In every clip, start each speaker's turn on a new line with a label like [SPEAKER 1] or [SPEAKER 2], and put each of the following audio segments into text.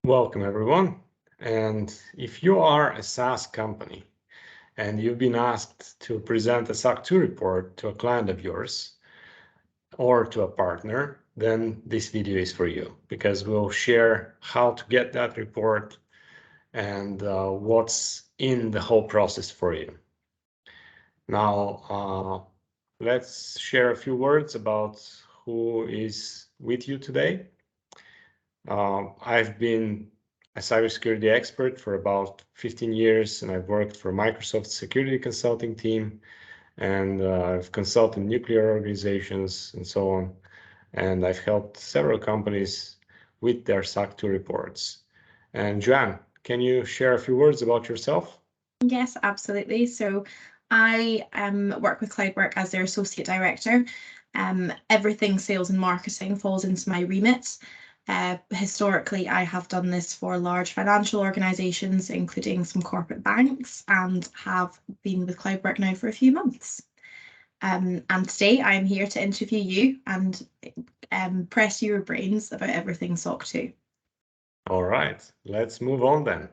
[SPEAKER 1] Welcome, everyone. And if you are a SaaS company and you've been asked to present a SOC 2 report to a client of yours or to a partner, then this video is for you because we'll share how to get that report and what's in the whole process for you. Now, let's share a few words about who is with you today. I've been a cybersecurity expert for about 15 years, and I've worked for Microsoft security consulting team, and I've consulted nuclear organizations and so on. And I've helped several companies with their SOC 2 reports. And Joanne, can you share a few words about yourself?
[SPEAKER 2] Yes, absolutely. So I work with Cloudwork as their associate director. Everything sales and marketing falls into my remit. Historically, I have done this for large financial organizations, including some corporate banks, and have been with Cloudwork now for a few months. And today I'm here to interview you and press your brains about everything SOC 2.
[SPEAKER 1] All right, let's move on then.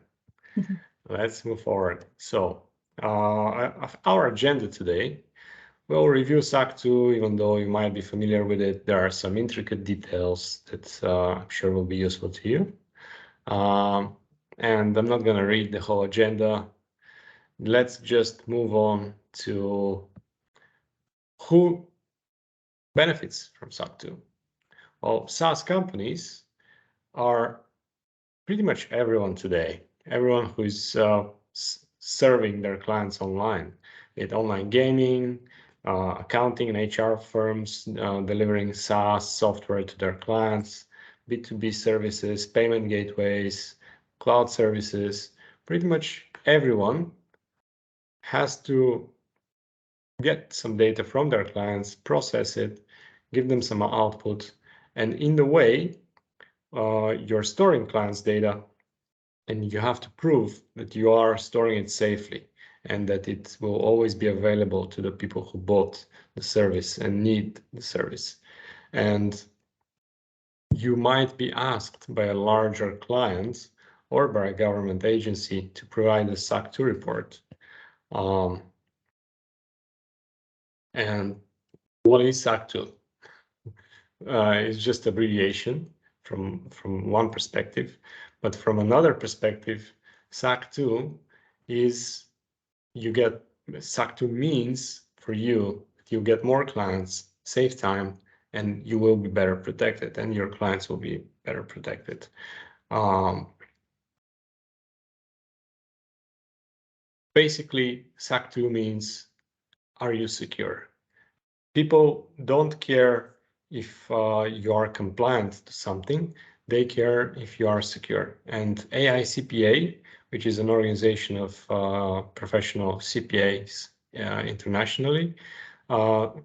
[SPEAKER 1] Let's move forward. So our agenda today, we'll review SOC 2, even though you might be familiar with it. There are some intricate details that I'm sure will be useful to you. And I'm not going to read the whole agenda. Let's just move on to who benefits from SOC 2. Well, SaaS companies are pretty much everyone today, everyone who is serving their clients online, with online gaming, accounting and HR firms delivering SaaS software to their clients, B2B services, payment gateways, cloud services. Pretty much everyone has to get some data from their clients, process it, give them some output, and in the way, you're storing clients' data, and you have to prove that you are storing it safely and that it will always be available to the people who bought the service and need the service. And you might be asked by a larger client or by a government agency to provide a SOC 2 report. And what is SOC 2? It's just abbreviation from one perspective, but from another perspective, SOC 2 is SOC 2 means for you that you get more clients, save time, and you will be better protected, and your clients will be better protected. Basically, SOC 2 means, are you secure? People don't care if you are compliant to something, they care if you are secure. And AICPA, which is an organization of professional CPAs internationally,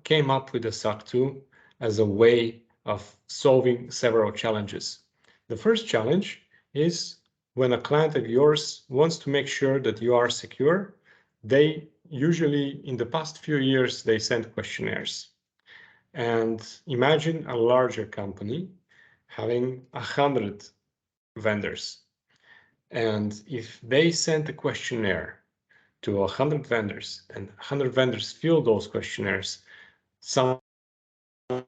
[SPEAKER 1] came up with the SOC 2 as a way of solving several challenges. The first challenge is when a client of yours wants to make sure that you are secure, they usually, in the past few years, they send questionnaires. And imagine a larger company having 100 vendors. And if they sent a questionnaire to 100 vendors and 100 vendors fill those questionnaires, some to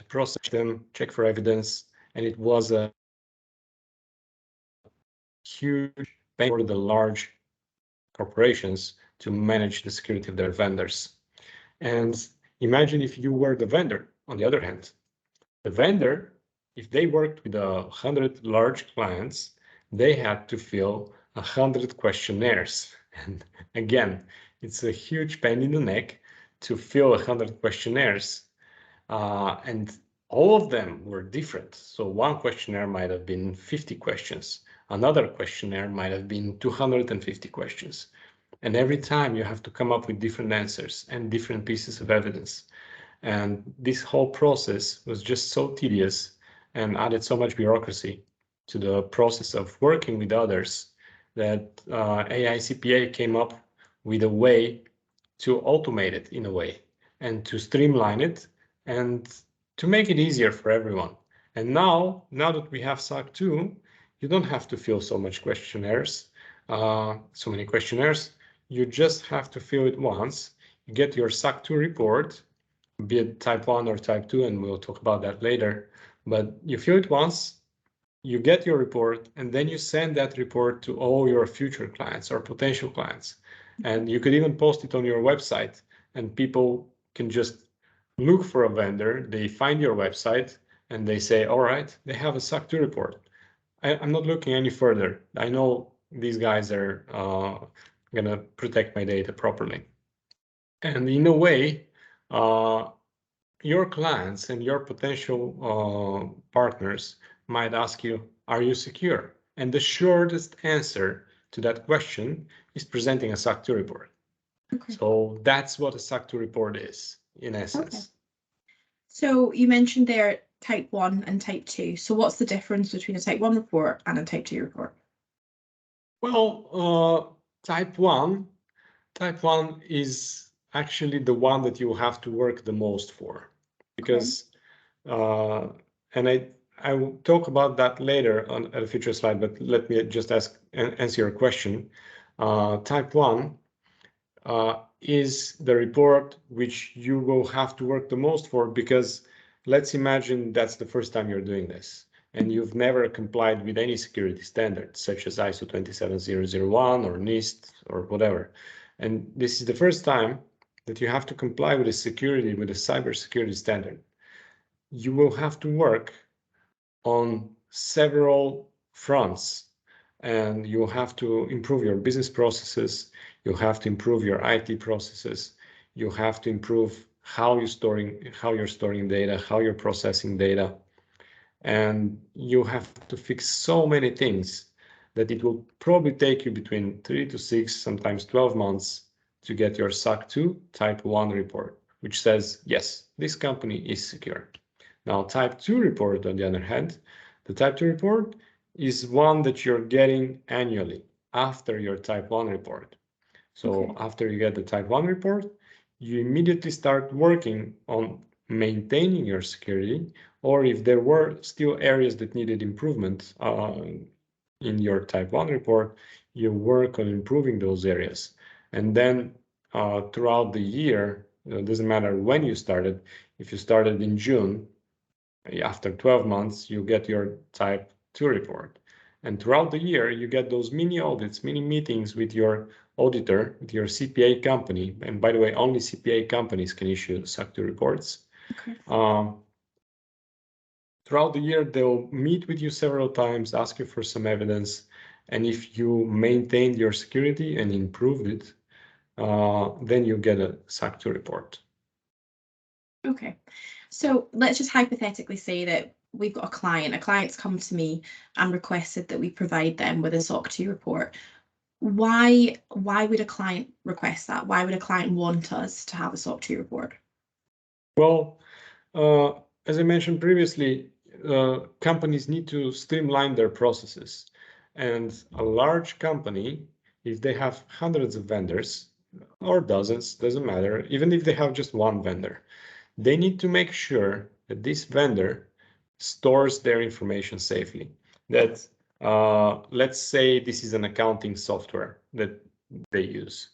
[SPEAKER 1] process them, check for evidence, and it was a huge pain for the large corporations to manage the security of their vendors. And imagine if you were the vendor, on the other hand. The vendor, if they worked with 100 large clients, they had to fill 100 questionnaires. And again, it's a huge pain in the neck to fill 100 questionnaires. And all of them were different. So one questionnaire might have been 50 questions. Another questionnaire might have been 250 questions. And every time you have to come up with different answers and different pieces of evidence. And this whole process was just so tedious and added so much bureaucracy to the process of working with others that AICPA came up with a way to automate it in a way and to streamline it and to make it easier for everyone. And now that we have SOC 2, you don't have to fill so many questionnaires. You just have to fill it once. You get your SOC 2 report, be it type 1 or type 2, and we'll talk about that later. But you fill it once, you get your report, and then you send that report to all your future clients or potential clients. And you could even post it on your website, and people can just look for a vendor. They find your website and they say, all right, they have a SOC 2 report. I'm not looking any further. I know these guys are going to protect my data properly. And in a way, your clients and your potential partners might ask you, are you secure? And the shortest answer to that question is presenting a SOC 2 report.
[SPEAKER 2] Okay.
[SPEAKER 1] So that's what a SOC 2 report is, in essence.
[SPEAKER 2] Okay. So you mentioned there type 1 and type 2. So what's the difference between a type 1 report and a type 2 report?
[SPEAKER 1] Well, type 1 is actually the one that you have to work the most for, because and I will talk about that later on at a future slide, but let me just answer your question. Type 1 is the report which you will have to work the most for, because let's imagine that's the first time you're doing this and you've never complied with any security standards such as ISO 27001 or NIST or whatever. And this is the first time that you have to comply with a cybersecurity standard. You will have to work on several fronts, and you have to improve your business processes. You have to improve your IT processes. You have to improve how you're storing data, how you're processing data. And you have to fix so many things that it will probably take you between 3 to 6, sometimes 12 months to get your SOC 2 type 1 report, which says, yes, this company is secure. Now, type 2 report, on the other hand, the type 2 report is one that you're getting annually after your type 1 report. So after you get the type 1 report, you immediately start working on maintaining your security, or if there were still areas that needed improvement in your type 1 report, you work on improving those areas. And then throughout the year, it doesn't matter when you started. If you started in June, after 12 months, you get your type 2 report. And throughout the year, you get those mini audits, mini meetings with your auditor, with your CPA company. And by the way, only CPA companies can issue SOC 2 reports.
[SPEAKER 2] Okay.
[SPEAKER 1] Throughout the year, they'll meet with you several times, ask you for some evidence. And if you maintained your security and improved it, then you get a SOC 2 report.
[SPEAKER 2] Okay. So let's just hypothetically say that we've got a client's come to me and requested that we provide them with a SOC 2 report. Why would a client request that? Why would a client want us to have a SOC 2 report?
[SPEAKER 1] Well, as I mentioned previously, companies need to streamline their processes. And a large company, if they have hundreds of vendors or dozens, doesn't matter, even if they have just one vendor, they need to make sure that this vendor stores their information safely. That let's say this is an accounting software that they use,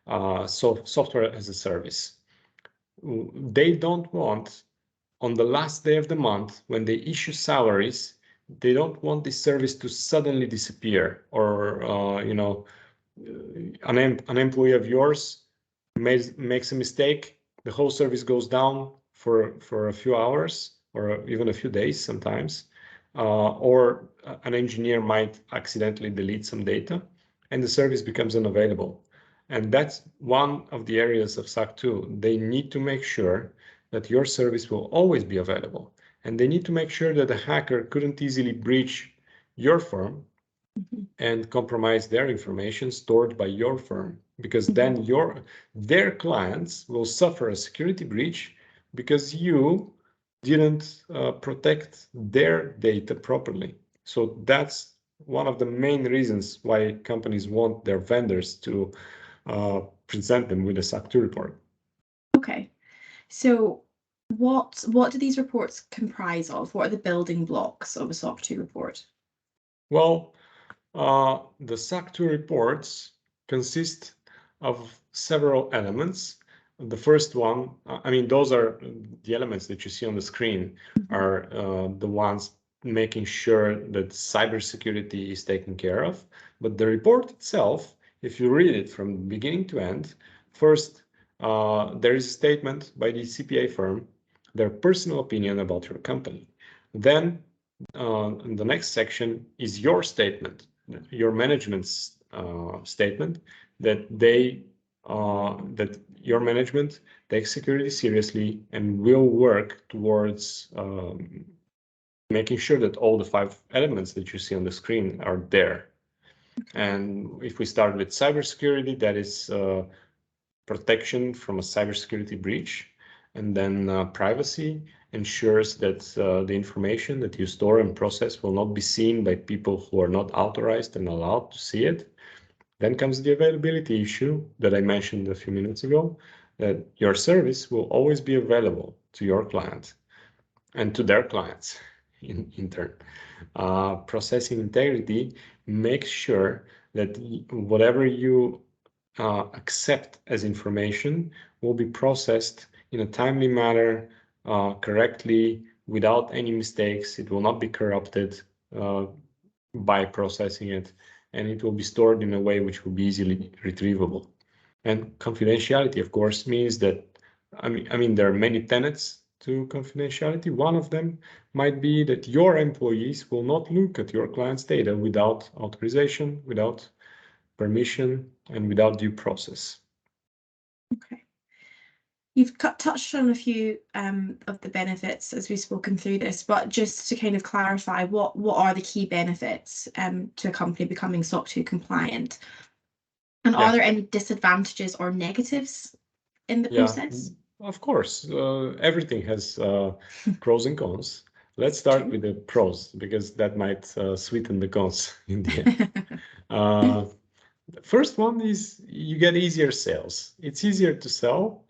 [SPEAKER 1] so software as a service. They don't want, on the last day of the month, when they issue salaries, they don't want this service to suddenly disappear, or an employee of yours makes a mistake, the whole service goes down for a few hours or even a few days sometimes, or an engineer might accidentally delete some data and the service becomes unavailable. And that's one of the areas of SOC 2. They need to make sure that your service will always be available. And they need to make sure that a hacker couldn't easily breach your firm and compromise their information stored by your firm, because then their clients will suffer a security breach because you didn't protect their data properly. So that's one of the main reasons why companies want their vendors to present them with a SOC 2 report.
[SPEAKER 2] Okay, so What do these reports comprise of? What are the building blocks of a SOC 2 report?
[SPEAKER 1] Well, the SOC 2 reports consist of several elements. The first one, I mean, those are the elements that you see on the screen, are the ones making sure that cybersecurity is taken care of. But the report itself, if you read it from beginning to end, first, there is a statement by the CPA firm, their personal opinion about your company. Then the next section is your statement, your management's statement, that that your management takes security seriously and will work towards making sure that all the 5 elements that you see on the screen are there. And if we start with cybersecurity, that is protection from a cybersecurity breach, and then privacy ensures that the information that you store and process will not be seen by people who are not authorized and allowed to see it. Then comes the availability issue that I mentioned a few minutes ago, that your service will always be available to your client and to their clients in turn. Processing integrity makes sure that whatever you accept as information will be processed in a timely manner, correctly, without any mistakes. It will not be corrupted by processing it, and it will be stored in a way which will be easily retrievable. And confidentiality, of course, means that, I mean, there are many tenets to confidentiality. One of them might be that your employees will not look at your client's data without authorization, without permission, and without due process.
[SPEAKER 2] Okay. You've touched on a few of the benefits as we've spoken through this, but just to kind of clarify, what are the key benefits to a company becoming SOC 2 compliant? And are there any disadvantages or negatives in the process?
[SPEAKER 1] Of course, everything has pros and cons. Let's start with the pros, because that might sweeten the cons in the end. The first one is you get easier sales. It's easier to sell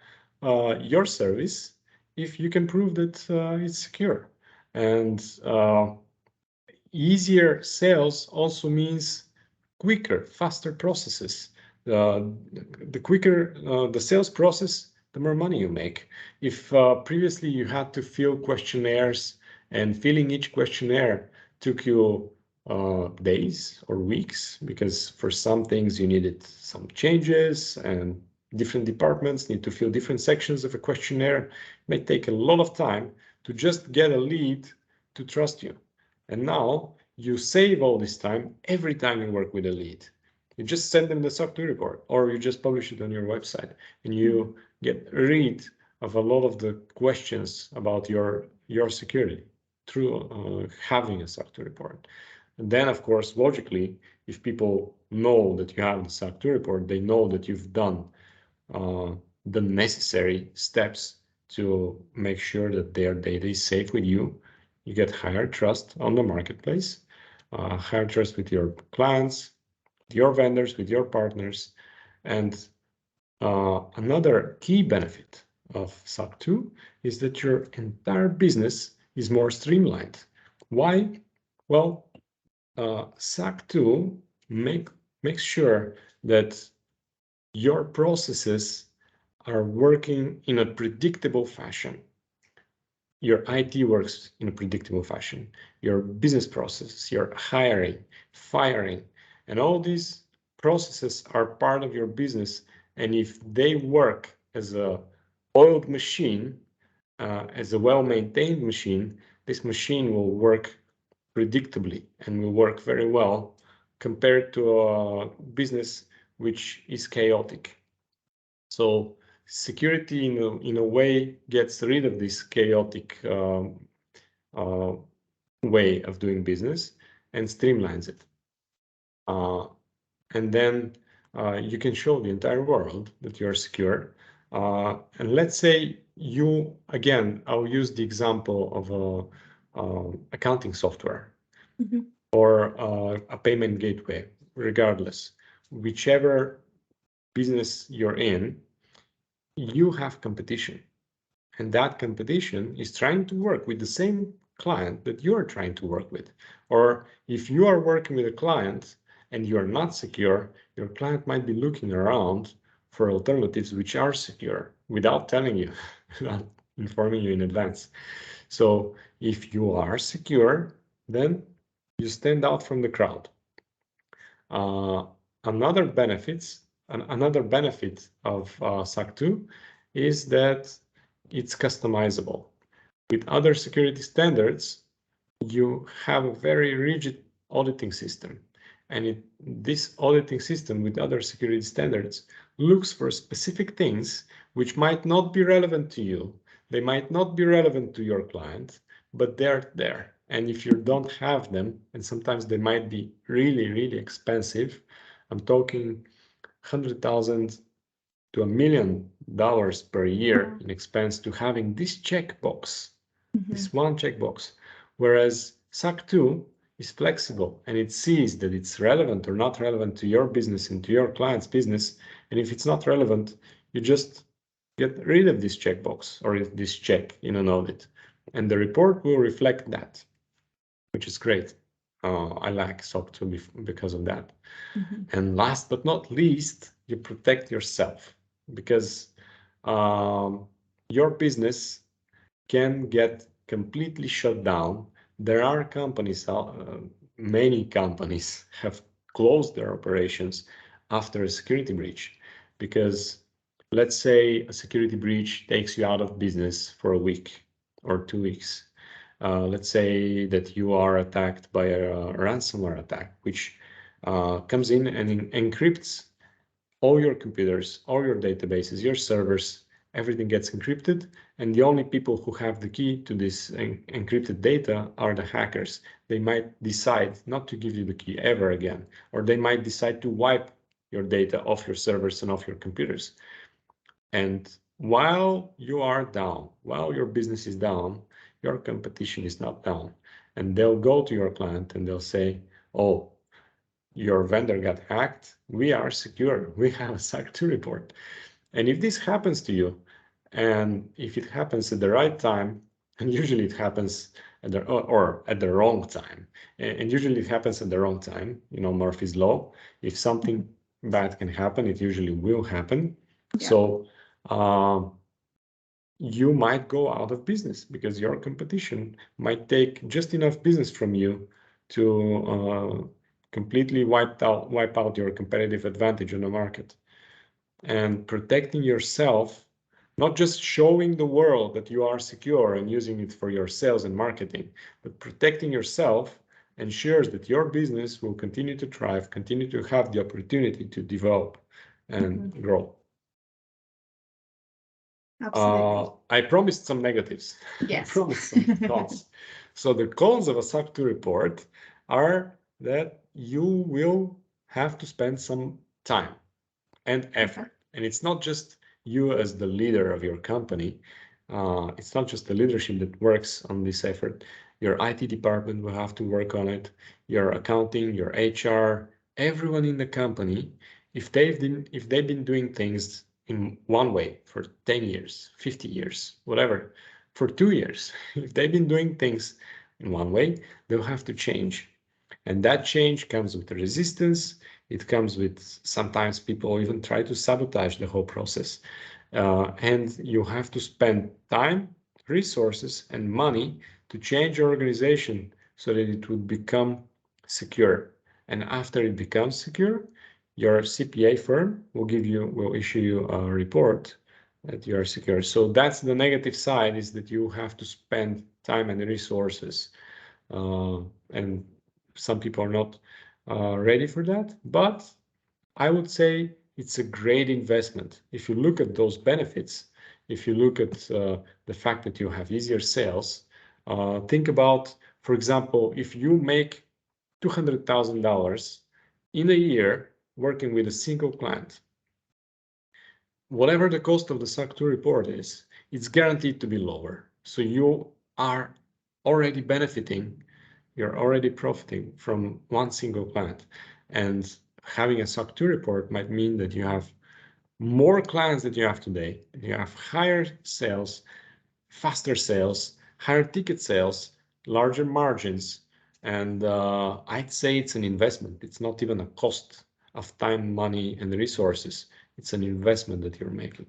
[SPEAKER 1] your service if you can prove that it's secure. And easier sales also means quicker, faster processes. The quicker the sales process, the more money you make. If previously you had to fill questionnaires, and filling each questionnaire took you days or weeks, because for some things you needed some changes and different departments need to fill different sections of a questionnaire, it may take a lot of time to just get a lead to trust you. And now you save all this time every time you work with a lead. You just send them the SOC 2 report, or you just publish it on your website, and you get rid of a lot of the questions about your security through having a SOC 2 report. And then, of course, logically, if people know that you have the SOC 2 report, they know that you've done the necessary steps to make sure that their data is safe with you. You get higher trust on the marketplace, higher trust with your clients, with your vendors, with your partners. And another key benefit of SOC 2 is that your entire business is more streamlined. Why? Well, SOC 2 makes sure that your processes are working in a predictable fashion. Your IT works in a predictable fashion. Your business processes, your hiring, firing, and all these processes are part of your business. And if they work as a oiled machine, as a well-maintained machine, this machine will work predictably and will work very well compared to a business which is chaotic. So security in a way gets rid of this chaotic way of doing business and streamlines it. And then you can show the entire world that you're secure. And let's say you, again, I'll use the example of accounting software or a payment gateway, regardless, whichever business you're in, you have competition. And that competition is trying to work with the same client that you are trying to work with. Or if you are working with a client and you are not secure, your client might be looking around for alternatives which are secure without telling you, without informing you in advance. So if you are secure, then you stand out from the crowd. Another benefit of SOC 2 is that it's customizable. With other security standards, you have a very rigid auditing system. And this auditing system with other security standards looks for specific things which might not be relevant to you. They might not be relevant to your client, but they're there. And if you don't have them, and sometimes they might be really, really expensive, I'm talking 100,000 to $1 million per year in expense to having this checkbox, this one checkbox. Whereas SOC 2 is flexible and it sees that it's relevant or not relevant to your business and to your client's business. And if it's not relevant, you just get rid of this checkbox or this check in an audit. And the report will reflect that, which is great. I like SOC 2 because of that. And last but not least, you protect yourself because your business can get completely shut down. There are companies, many companies have closed their operations after a security breach because let's say a security breach takes you out of business for a week or 2 weeks. Let's say that you are attacked by a ransomware attack, which comes in and encrypts all your computers, all your databases, your servers, everything gets encrypted. And the only people who have the key to this encrypted data are the hackers. They might decide not to give you the key ever again, or they might decide to wipe your data off your servers and off your computers. And while you are down, while your business is down, your competition is not down. And they'll go to your client and they'll say, oh, your vendor got hacked, we are secure, we have a SOC 2 report. And if this happens to you, and if it happens at the right time, and usually it happens at the, or at the wrong time, and usually it happens at the wrong time, you know, Murphy's Law, if something bad can happen, it usually will happen. Yeah. So you might go out of business because your competition might take just enough business from you to completely wipe out your competitive advantage on the market. And protecting yourself, not just showing the world that you are secure and using it for your sales and marketing, but protecting yourself ensures that your business will continue to thrive, continue to have the opportunity to develop and grow.
[SPEAKER 2] Absolutely.
[SPEAKER 1] I promised some negatives.
[SPEAKER 2] Yes.
[SPEAKER 1] I promised some cons. So the cons of a SOC 2 report are that you will have to spend some time and effort. And it's not just you as the leader of your company. It's not just the leadership that works on this effort. Your IT department will have to work on it. Your accounting, your HR, everyone in the company, if they've been doing things in one way for 10 years, 50 years, whatever, for 2 years, if they've been doing things in one way, they'll have to change. And that change comes with resistance. It comes with sometimes people even try to sabotage the whole process. And you have to spend time, resources, and money to change your organization so that it would become secure. And after it becomes secure, your CPA firm will issue you a report that you are secure. So that's the negative side, is that you have to spend time and resources. And some people are not ready for that, but I would say it's a great investment. If you look at those benefits, if you look at the fact that you have easier sales, think about, for example, if you make $200,000 in a year working with a single client, whatever the cost of the SOC 2 report is, it's guaranteed to be lower. So you are already benefiting, you're already profiting from one single client. And having a SOC 2 report might mean that you have more clients than you have today, you have higher sales, faster sales, higher ticket sales, larger margins. And I'd say it's an investment. It's not even a cost of time, money, and resources. It's an investment that you're making.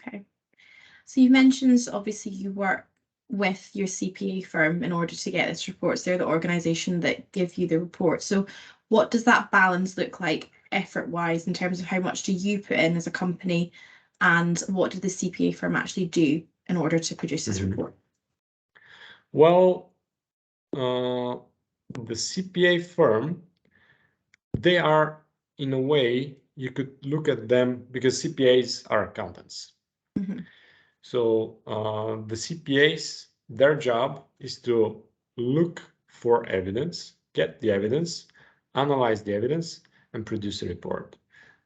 [SPEAKER 2] Okay. So you mentioned obviously you work with your CPA firm in order to get this reports. They're the organization that give you the report. So what does that balance look like effort-wise in terms of how much do you put in as a company, and what did the CPA firm actually do in order to produce this report?
[SPEAKER 1] Well, the CPA firm, they are, in a way, you could look at them because CPAs are accountants. So the CPAs, their job is to look for evidence, get the evidence, analyze the evidence, and produce a report.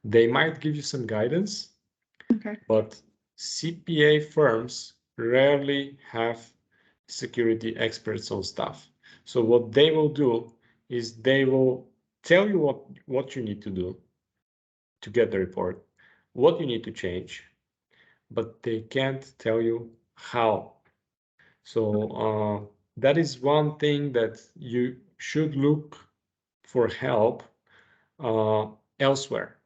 [SPEAKER 1] They might give you some guidance, but CPA firms rarely have security experts on staff. So what they will do is they will tell you what you need to do to get the report, what you need to change, but they can't tell you how. So that is one thing that you should look for help elsewhere.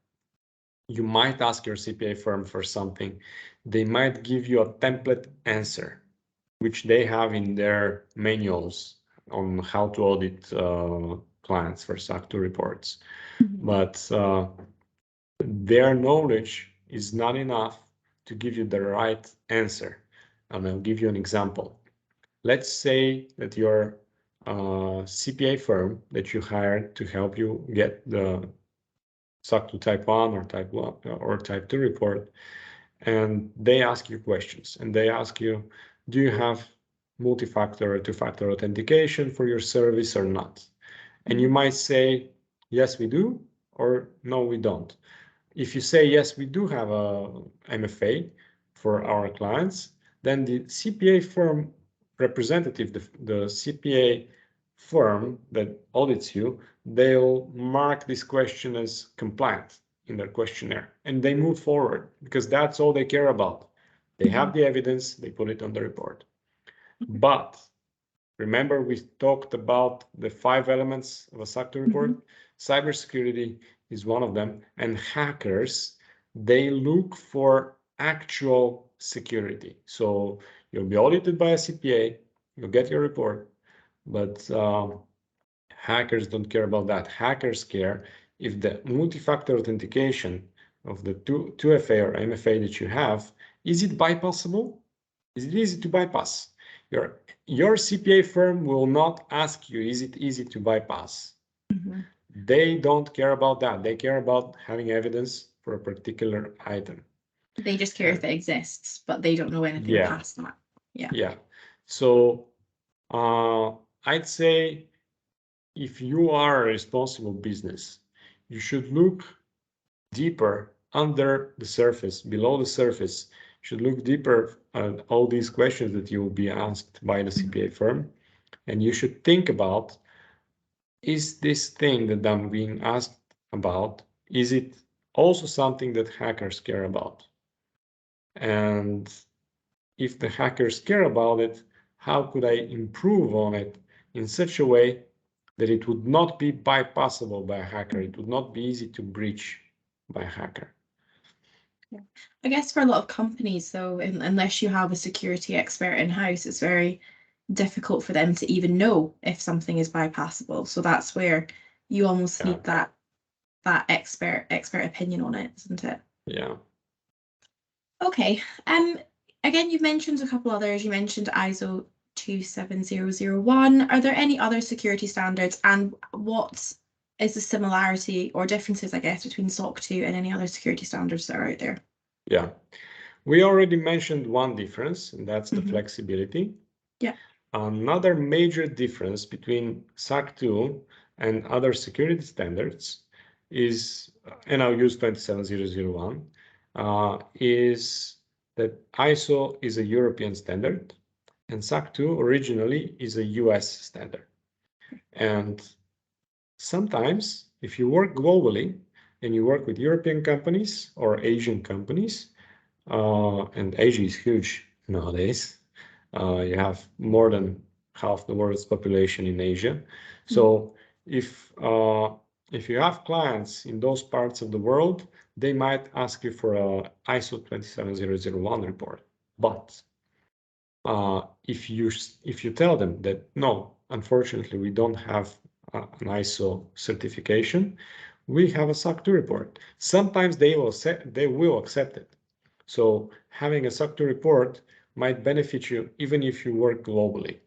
[SPEAKER 1] You might ask your CPA firm for something. They might give you a template answer, which they have in their manuals on how to audit clients for SOC 2 reports. But their knowledge is not enough to give you the right answer. And I'll give you an example. Let's say that your CPA firm that you hired to help you get the SOC 2 type 1 or type 1 or type 2 report, and they ask you questions, and they ask you, do you have multi-factor or two-factor authentication for your service or not? And you might say, yes, we do, or no, we don't. If you say, yes, we do have a MFA for our clients, then the CPA firm representative, the CPA firm that audits you, they'll mark this question as compliant in their questionnaire, and they move forward because that's all they care about. They have the evidence, they put it on the report. But remember, we talked about the 5 elements of a SOC 2 report. Cybersecurity is one of them, and hackers, they look for actual security. So you'll be audited by a CPA, you'll get your report, but hackers don't care about that. Hackers care if the multi-factor authentication of the 2FA or MFA that you have, is it bypassable? Is it easy to bypass? Your CPA firm will not ask you, is it easy to bypass? They don't care about that. They care about having evidence for a particular item.
[SPEAKER 2] They just care if it exists, but they don't know anything past that. Yeah.
[SPEAKER 1] So I'd say if you are a responsible business, you should look deeper under the surface, below the surface. You should look deeper at all these questions that you will be asked by the CPA firm. And you should think about, is this thing that I'm being asked about, is it also something that hackers care about? And if the hackers care about it, how could I improve on it in such a way that it would not be bypassable by a hacker? It would not be easy to breach by a hacker.
[SPEAKER 2] Yeah. I guess for a lot of companies, though, unless you have a security expert in-house, it's very difficult for them to even know if something is bypassable. So that's where you almost need that expert opinion on it, isn't it?
[SPEAKER 1] Yeah.
[SPEAKER 2] Okay. Again, you've mentioned a couple others. You mentioned ISO 27001. Are there any other security standards, and what is the similarity or differences, I guess, between SOC 2 and any other security standards that are out there?
[SPEAKER 1] Yeah. We already mentioned one difference, and that's the flexibility.
[SPEAKER 2] Yeah.
[SPEAKER 1] Another major difference between SOC 2 and other security standards is, and I'll use 27001, is that ISO is a European standard and SOC 2 originally is a US standard. And sometimes if you work globally and you work with European companies or Asian companies, and Asia is huge nowadays, You have more than half the world's population in Asia. So if you have clients in those parts of the world, they might ask you for a ISO 27001 report. But if you tell them that no, unfortunately we don't have an ISO certification, we have a SOC 2 report. Sometimes they will accept it. So having a SOC 2 report might benefit you even if you work globally.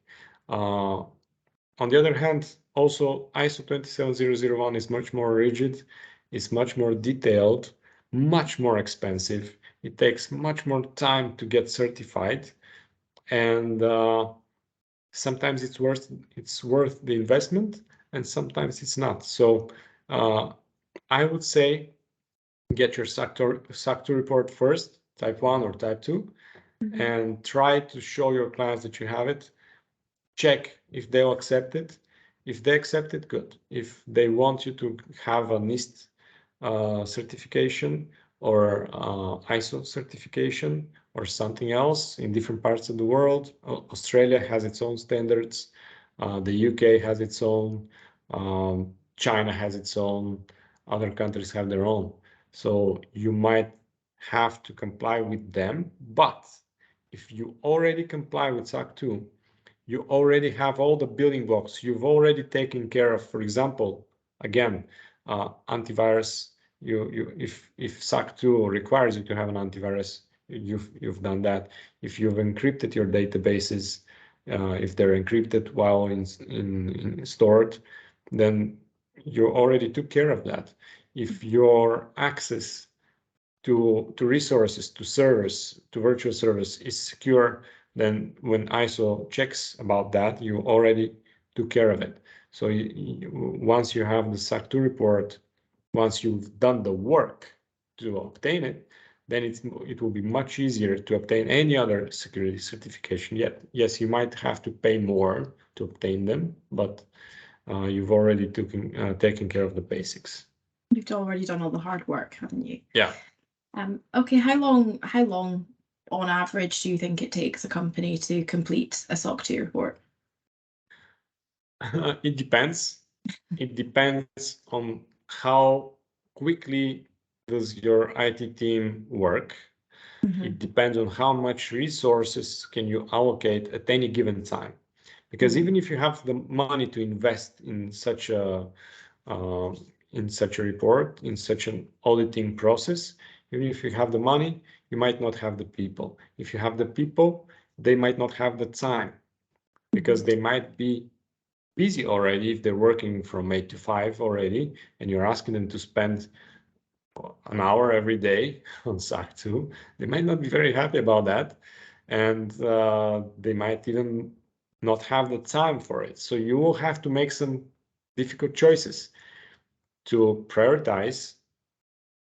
[SPEAKER 1] On the other hand, also ISO 27001 is much more rigid, it's much more detailed, much more expensive. It takes much more time to get certified, and sometimes it's worth the investment, and sometimes it's not. So I would say get your SOC 2 report first, type 1 or type 2, and try to show your clients that you have it. Check if they'll accept it. If they accept it, good. If they want you to have a NIST certification or ISO certification or something else in different parts of the world, Australia has its own standards, the UK has its own, China has its own, other countries have their own. So you might have to comply with them, but if you already comply with SOC 2, you already have all the building blocks. You've already taken care of, for example, again, antivirus. If SOC 2 requires you to have an antivirus, you've done that. If you've encrypted your databases, if they're encrypted while in stored, then you already took care of that. If your access to resources, to servers, to virtual servers is secure, then when ISO checks about that, you already took care of it. So once you have the SOC 2 report, once you've done the work to obtain it, then it will be much easier to obtain any other security certification. Yet, yes, you might have to pay more to obtain them, but you've already taken care of the basics.
[SPEAKER 2] You've already done all the hard work, haven't you?
[SPEAKER 1] Yeah.
[SPEAKER 2] Okay, how long on average do you think it takes a company to complete a SOC 2 report?
[SPEAKER 1] It depends. It depends on how quickly does your IT team work. It depends on how much resources can you allocate at any given time. Because even if you have the money to invest in such a report, in such an auditing process, even if you have the money, you might not have the people. If you have the people, they might not have the time because they might be busy already if they're working from 8 to 5 already, and you're asking them to spend an hour every day on SOC 2, they might not be very happy about that, and they might even not have the time for it. So you will have to make some difficult choices to prioritize,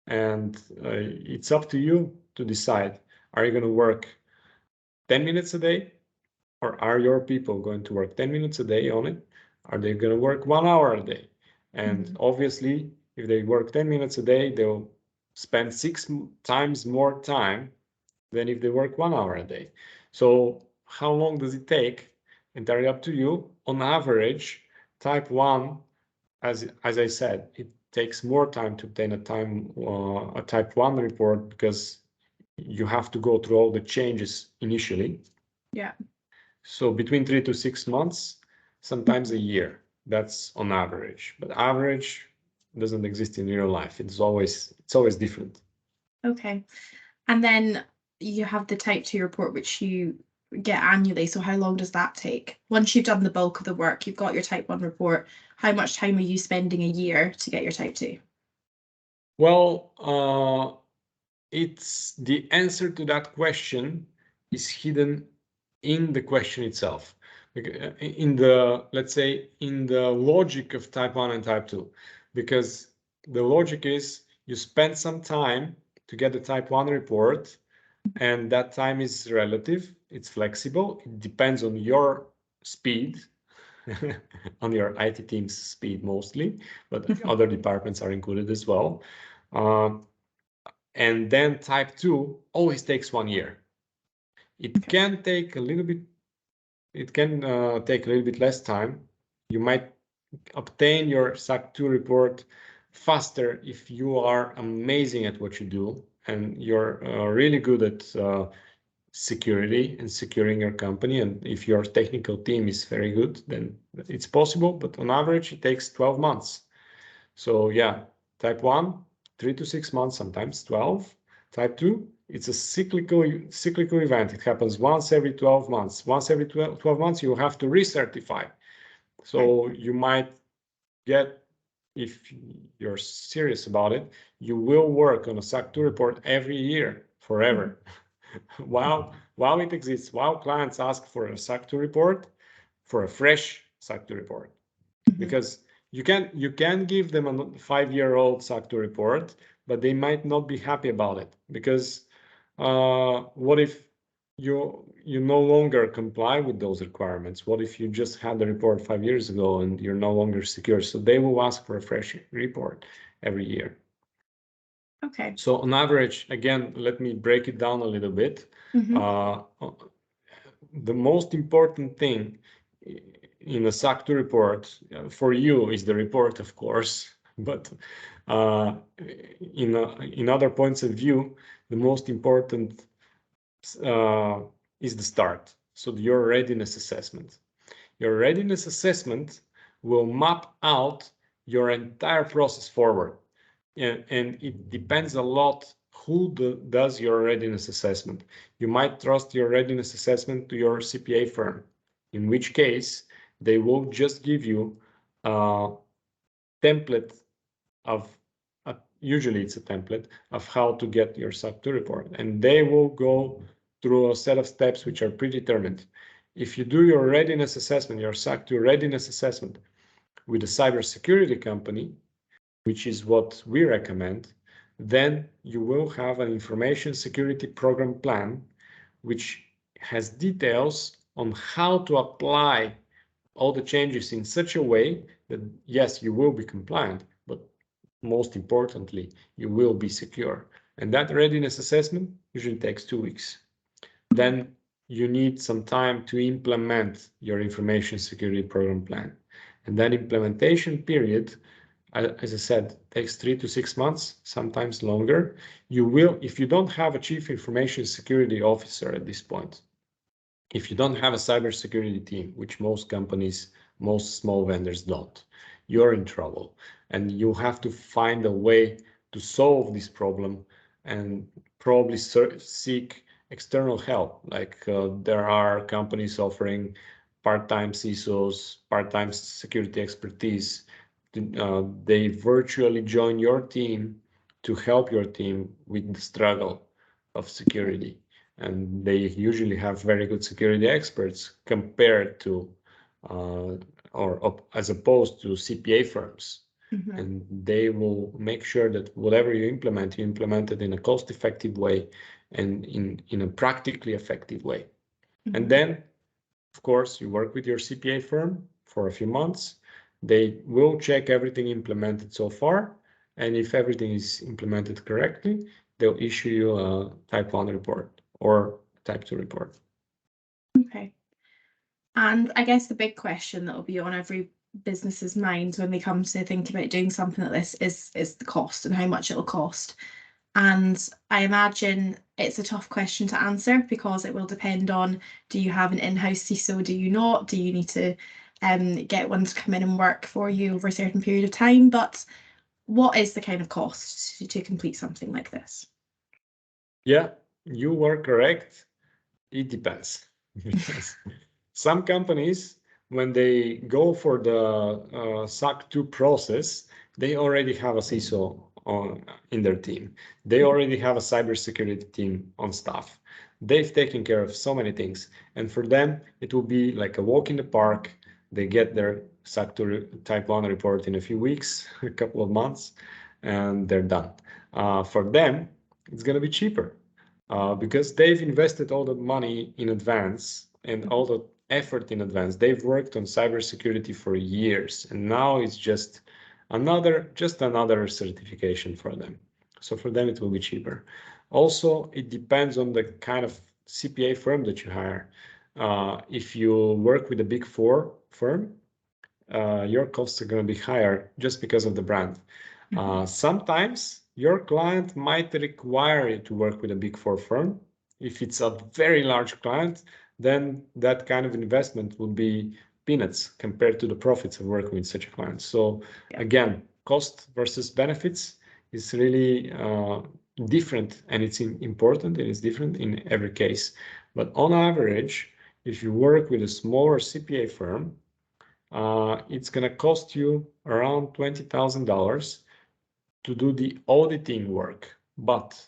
[SPEAKER 1] and it's up to you to decide, are you going to work 10 minutes a day, or are your people going to work 10 minutes a day on it? Are they going to work 1 hour a day? And obviously, if they work 10 minutes a day, they'll spend 6 times more time than if they work 1 hour a day. So how long does it take? Entirely up to you. On average, type 1, as I said, it takes more time to obtain a type 1 report because you have to go through all the changes initially.
[SPEAKER 2] Yeah.
[SPEAKER 1] So between 3 to 6 months, sometimes a year. That's on average. But average doesn't exist in real life. It's always different.
[SPEAKER 2] Okay. And then you have the type 2 report, which you get annually. So how long does that take? Once you've done the bulk of the work, you've got your type 1 report, how much time are you spending a year to get your type 2?
[SPEAKER 1] Well, it's the answer to that question is hidden in the question itself. In the, let's say, in the logic of type 1 and type 2, because the logic is you spend some time to get the type 1 report, and that time is relative, it's flexible, it depends on your speed, on your IT team's speed mostly, but other departments are included as well. And then type 2 always takes 1 year. It can take a little bit it can take a little bit less time. You might obtain your SOC 2 report faster if you are amazing at what you do and you're really good at security and securing your company. And if your technical team is very good, then it's possible. But on average, it takes 12 months. So yeah, type 1, 3 to 6 months, sometimes 12. Type 2, it's a cyclical event. It happens once every 12 months. Once every 12 months, you have to recertify. So you might get, if you're serious about it, you will work on a SOC 2 report every year, forever. While it exists, while clients ask for a SOC 2 report, for a fresh SOC 2 report. Because you can give them a 5-year-old SOC 2 report, but they might not be happy about it, because what if you no longer comply with those requirements? What if you just had the report 5 years ago and you're no longer secure? So they will ask for a fresh report every year.
[SPEAKER 2] Okay.
[SPEAKER 1] So on average, again, let me break it down a little bit. The most important thing in a SOC 2 report for you is the report, of course, but in other points of view, the most important is the start. So your readiness assessment. Your readiness assessment will map out your entire process forward. And it depends a lot who does your readiness assessment. You might trust your readiness assessment to your CPA firm, in which case they will just give you a template of, usually it's a template of how to get your SOC 2 report, and they will go through a set of steps which are predetermined. If you do your readiness assessment, your SOC 2 readiness assessment with a cybersecurity company, which is what we recommend, then you will have an information security program plan, which has details on how to apply all the changes in such a way that, yes, you will be compliant, but most importantly, you will be secure. And that readiness assessment usually takes 2 weeks. Then you need some time to implement your information security program plan. And that implementation period, as I said, takes 3 to 6 months, sometimes longer. You will, if you don't have a chief information security officer at this point, if you don't have a cybersecurity team, which most companies, most small vendors don't, you're in trouble. And you have to find a way to solve this problem and probably seek external help. Like there are companies offering part-time CISOs, part-time security expertise. They virtually join your team to help your team with the struggle of security. And they usually have very good security experts compared to, or as opposed to CPA firms. And they will make sure that whatever you implement it in a cost-effective way and in a practically effective way. And then, of course, you work with your CPA firm for a few months. They will check everything implemented so far. And if everything is implemented correctly, they'll issue you a type 1 report or type 2 report.
[SPEAKER 2] Okay. And I guess the big question that will be on every business's mind when they come to think about doing something like this is the cost and how much it'll cost. And I imagine it's a tough question to answer because it will depend on, do you have an in-house CISO, do you not? Do you need to get one to come in and work for you over a certain period of time? But what is the kind of cost to complete something like this?
[SPEAKER 1] Yeah, you were correct. It depends. Some companies, when they go for the SOC 2 process, they already have a CISO in their team. They already have a cybersecurity team on staff. They've taken care of so many things. And for them, it will be like a walk in the park. They get their SOC 2 type 1 report in a few weeks, a couple of months, and they're done. For them, it's going to be cheaper because they've invested all the money in advance and all the effort in advance. They've worked on cybersecurity for years, and now it's just another certification for them. So for them, it will be cheaper. Also, it depends on the kind of CPA firm that you hire. if you work with a Big Four firm, your costs are going to be higher just because of the brand. Sometimes your client might require you to work with a Big Four firm. If it's a very large client, then that kind of investment will be peanuts compared to the profits of working with such a client. So again, cost versus benefits is really different, and it's important, and it's different in every case. But on average, if you work with a smaller CPA firm, it's going to cost you around $20,000 to do the auditing work. But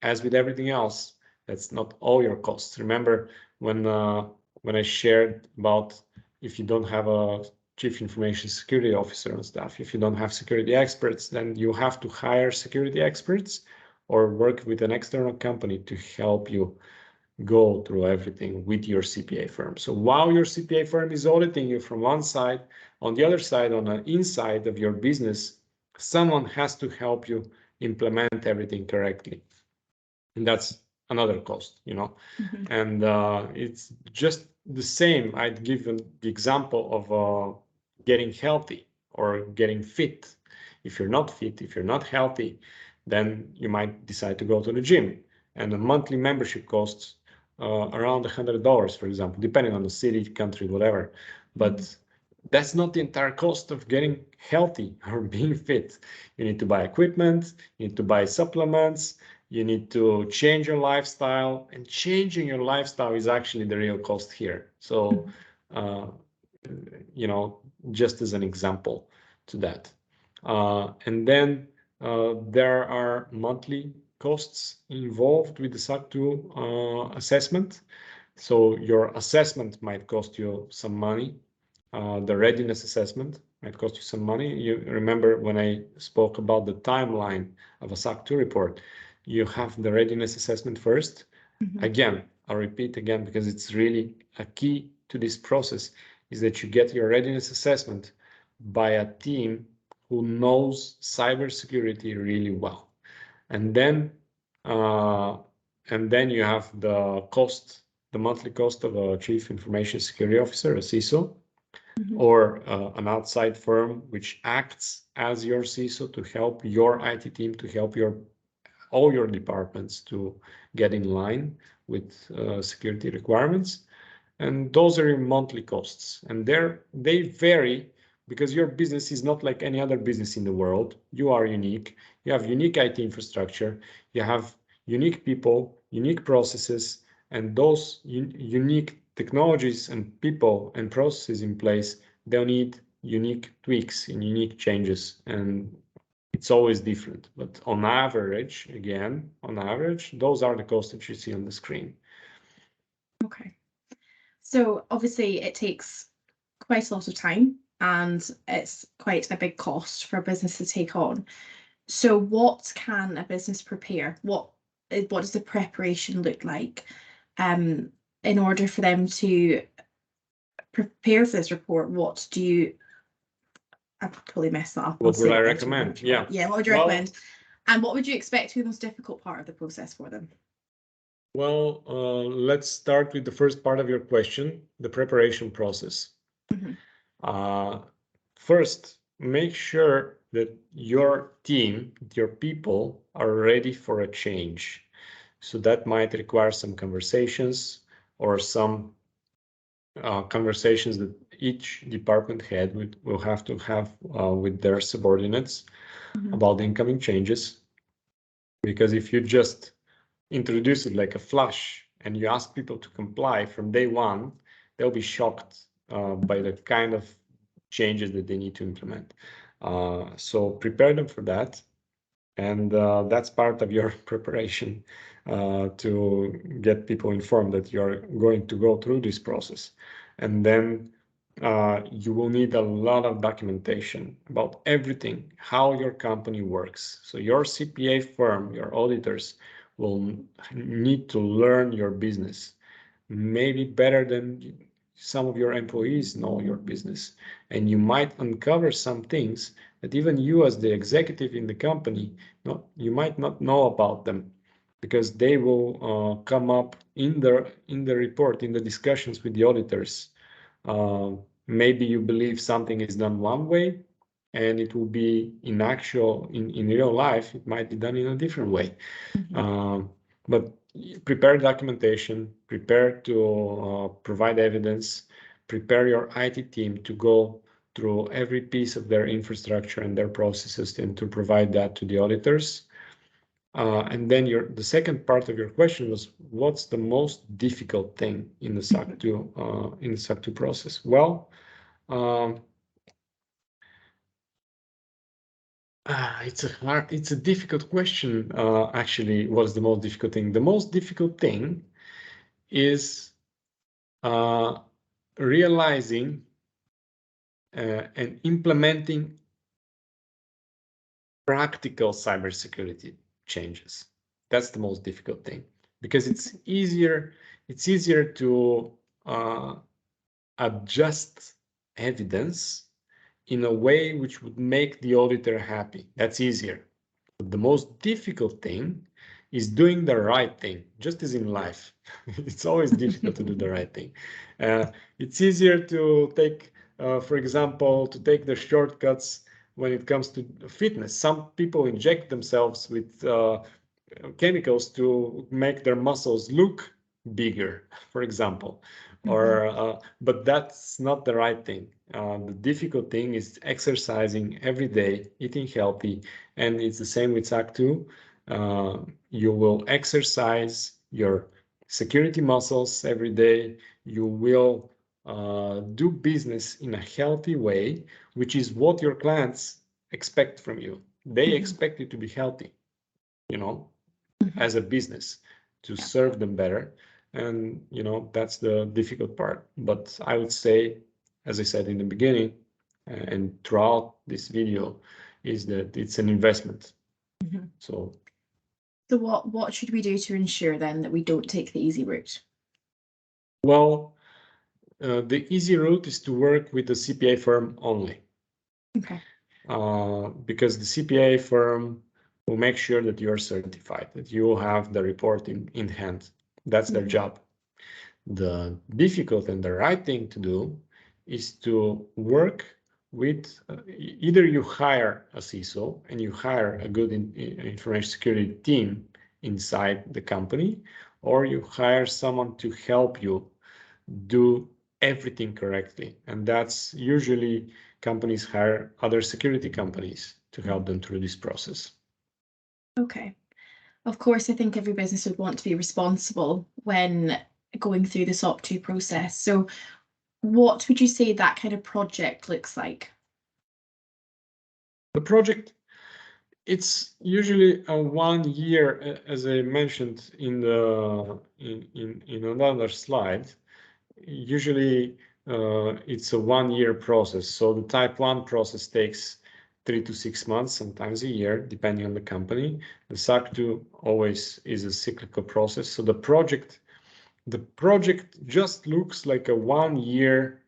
[SPEAKER 1] as with everything else, that's not all your costs. Remember when I shared about if you don't have a chief information security officer and stuff, if you don't have security experts, then you have to hire security experts or work with an external company to help you go through everything with your CPA firm. So while your CPA firm is auditing you from one side, on the other side, on the inside of your business, someone has to help you implement everything correctly. And that's another cost, you know. And it's just the same. I'd give the example of getting healthy or getting fit. If you're not fit, if you're not healthy, then you might decide to go to the gym. And the monthly membership costs around $100, for example, depending on the city, country, whatever. But that's not the entire cost of getting healthy or being fit. You need to buy equipment, you need to buy supplements, you need to change your lifestyle, and changing your lifestyle is actually the real cost here. So, you know, just as an example to that. And then there are monthly costs involved with the SOC 2 assessment. So your assessment might cost you some money. The readiness assessment might cost you some money. You remember when I spoke about the timeline of a SOC 2 report, you have the readiness assessment first. Again, I'll repeat again, because it's really a key to this process, is that you get your readiness assessment by a team who knows cybersecurity really well. And then you have the cost, the monthly cost of a chief information security officer, a CISO, or an outside firm which acts as your CISO to help your IT team, to help all your departments to get in line with security requirements. And those are your monthly costs. And they vary because your business is not like any other business in the world. You are unique. You have unique IT infrastructure. You have unique people, unique processes, and those unique technologies and people and processes in place, they'll need unique tweaks and unique changes. And it's always different, but on average, again, on average, those are the costs that you see on the screen.
[SPEAKER 2] Okay. So obviously it takes quite a lot of time and it's quite a big cost for a business to take on. So what can a business prepare? What does the preparation look like in order for them to prepare for this report? I totally messed that up.
[SPEAKER 1] What would I recommend? Yeah.
[SPEAKER 2] Yeah, what would you recommend? And what would you expect to be the most difficult part of the process for them?
[SPEAKER 1] Well, let's start with the first part of your question, the preparation process. First, make sure that your team, your people, are ready for a change. So that might require some conversations or some conversations that each department head will have to have with their subordinates about the incoming changes. Because if you just introduce it like a flash and you ask people to comply from day one, they'll be shocked by the kind of changes that they need to implement. So prepare them for that. And that's part of your preparation to get people informed that you're going to go through this process. And then you will need a lot of documentation about everything, how your company works. So your CPA firm, your auditors, will need to learn your business, maybe better than some of your employees know your business. And you might uncover some things that even you as the executive in the company, you might not know about them. because they will come up in the report, in the discussions with the auditors. Maybe you believe something is done one way, and it will be in real life, it might be done in a different way. But prepare documentation, prepare to provide evidence, prepare your IT team to go through every piece of their infrastructure and their processes and to provide that to the auditors. And then the second part of your question was, what's the most difficult thing in the SOC 2 process? Well, it's a difficult question. Actually, what is the most difficult thing? The most difficult thing is realizing and implementing practical cybersecurity changes. That's the most difficult thing, because it's easier to adjust evidence in a way which would make the auditor happy. That's easier. But the most difficult thing is doing the right thing, just as in life. It's always difficult to do the right thing. It's easier to take, for example, to take the shortcuts when it comes to fitness. Some people inject themselves with chemicals to make their muscles look bigger, for example. But that's not the right thing. The difficult thing is exercising every day, eating healthy, and it's the same with SOC 2. You will exercise your security muscles every day. You will do business in a healthy way, which is what your clients expect from you. They expect you to be healthy, as a business, to serve them better. And that's the difficult part. But I would say, as I said in the beginning and throughout this video, is that it's an investment. So
[SPEAKER 2] what should we do to ensure then that we don't take the easy route?
[SPEAKER 1] Well, the easy route is to work with the CPA firm only.
[SPEAKER 2] Okay.
[SPEAKER 1] Because the CPA firm will make sure that you're certified, that you have the report in hand. That's their job. The difficult and the right thing to do is to work with, either you hire a CISO and you hire a good information security team inside the company, or you hire someone to help you do everything correctly. And that's usually companies hire other security companies to help them through this process.
[SPEAKER 2] Okay. Of course, I think every business would want to be responsible when going through the SOC 2 process. So what would you say that kind of project looks like?
[SPEAKER 1] The project, it's usually a 1 year, as I mentioned in another slide. Usually it's a 1 year process. So the type 1 process takes 3 to 6 months, sometimes a year, depending on the company. The SOC 2 always is a cyclical process. So the project just looks like a 1 year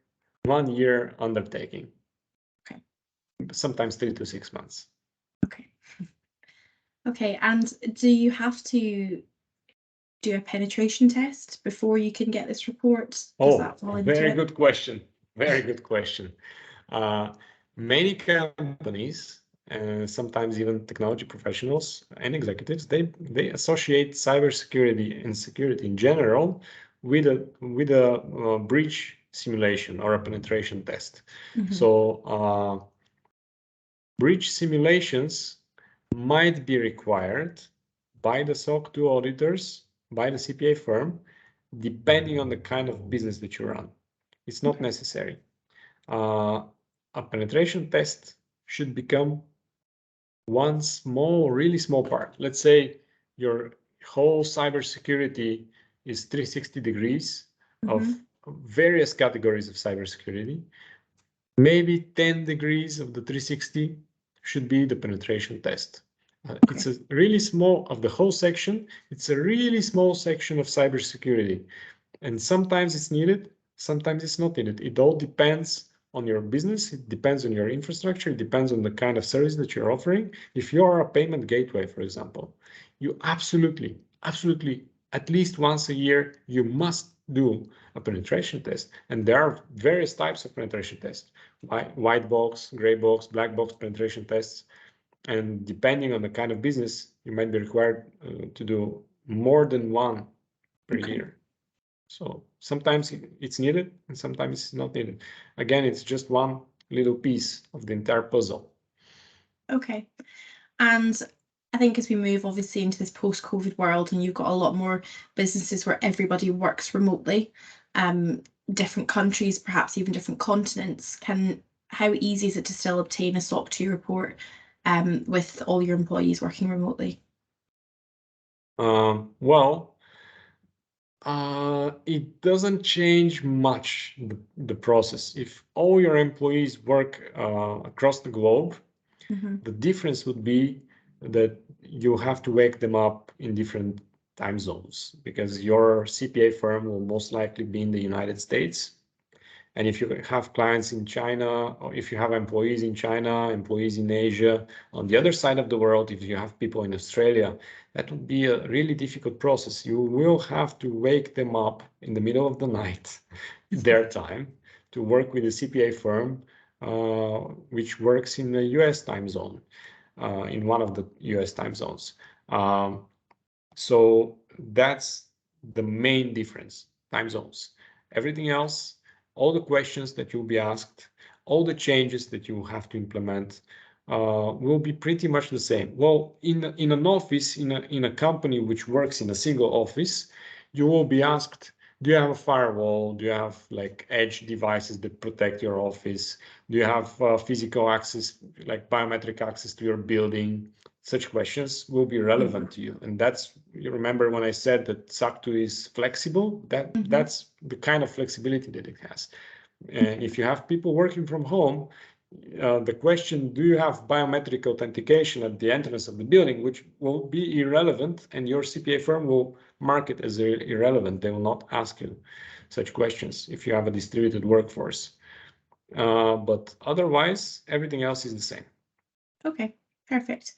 [SPEAKER 1] undertaking.
[SPEAKER 2] Okay.
[SPEAKER 1] Sometimes 3 to 6 months.
[SPEAKER 2] Okay. Okay, and do you have to do a penetration test before you can get this report? Does that fall into
[SPEAKER 1] very
[SPEAKER 2] it?
[SPEAKER 1] good question. Very good question. Many companies, sometimes even technology professionals and executives, they associate cybersecurity and security in general with a breach simulation or a penetration test. So breach simulations might be required by the SOC 2 auditors, by the CPA firm, depending on the kind of business that you run. It's not necessary. A penetration test should become one really small part. Let's say your whole cybersecurity is 360 degrees of various categories of cybersecurity. Maybe 10 degrees of the 360 should be the penetration test. It's a really small of the whole section. It's a really small section of cybersecurity. And sometimes it's needed, sometimes it's not needed. It all depends on your business. It depends on your infrastructure. It depends on the kind of service that you're offering. If you are a payment gateway, for example, you absolutely absolutely at least once a year, you must do a penetration test. And there are various types of penetration tests, white box, gray box, black box penetration tests. And depending on the kind of business, you might be required to do more than one per year. So sometimes it's needed and sometimes it's not needed. Again, it's just one little piece of the entire puzzle.
[SPEAKER 2] Okay. And I think as we move obviously into this post-COVID world and you've got a lot more businesses where everybody works remotely, different countries, perhaps even different continents, how easy is it to still obtain a SOC 2 report with all your employees working remotely?
[SPEAKER 1] Well, it doesn't change much the process. If all your employees work across the globe, the difference would be that you have to wake them up in different time zones because your CPA firm will most likely be in the United States. And if you have clients in China, or if you have employees in China, employees in Asia, on the other side of the world, if you have people in Australia, that would be a really difficult process. You will have to wake them up in the middle of the night, their time, to work with a CPA firm, which works in the US time zone, in one of the US time zones. So that's the main difference, time zones. Everything else, all the questions that you'll be asked, all the changes that you have to implement will be pretty much the same. Well, in an office, in a company which works in a single office, you will be asked, do you have a firewall? Do you have like edge devices that protect your office? Do you have physical access, like biometric access to your building? Such questions will be relevant to you. And you remember when I said that SOC 2 is flexible, that's the kind of flexibility that it has. And if you have people working from home, the question, do you have biometric authentication at the entrance of the building, which will be irrelevant, and your CPA firm will mark it as irrelevant. They will not ask you such questions if you have a distributed workforce. But otherwise, everything else is the same.
[SPEAKER 2] Okay, perfect.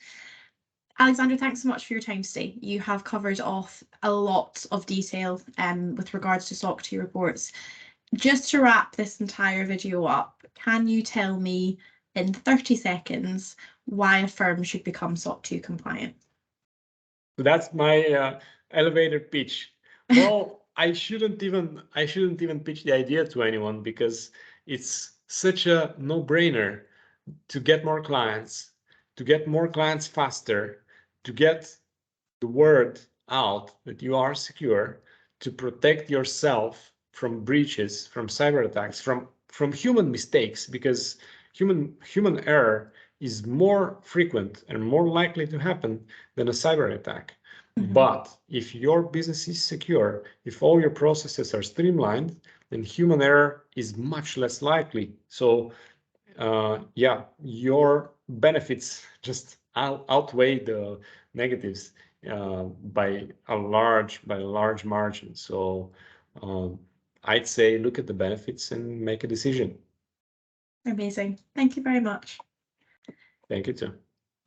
[SPEAKER 2] Alexander, thanks so much for your time today. You have covered off a lot of detail with regards to SOC 2 reports. Just to wrap this entire video up, can you tell me in 30 seconds why a firm should become SOC 2 compliant?
[SPEAKER 1] So that's my elevator pitch. Well, I shouldn't even pitch the idea to anyone because it's such a no-brainer to get more clients faster, to get the word out that you are secure, to protect yourself from breaches, from cyber attacks, from human mistakes, because human error is more frequent and more likely to happen than a cyber attack. But if your business is secure, if all your processes are streamlined, then human error is much less likely. So yeah, your benefits just outweigh the negatives by a large margin. So I'd say look at the benefits and make a decision.
[SPEAKER 2] Amazing. Thank you very much.
[SPEAKER 1] Thank you too.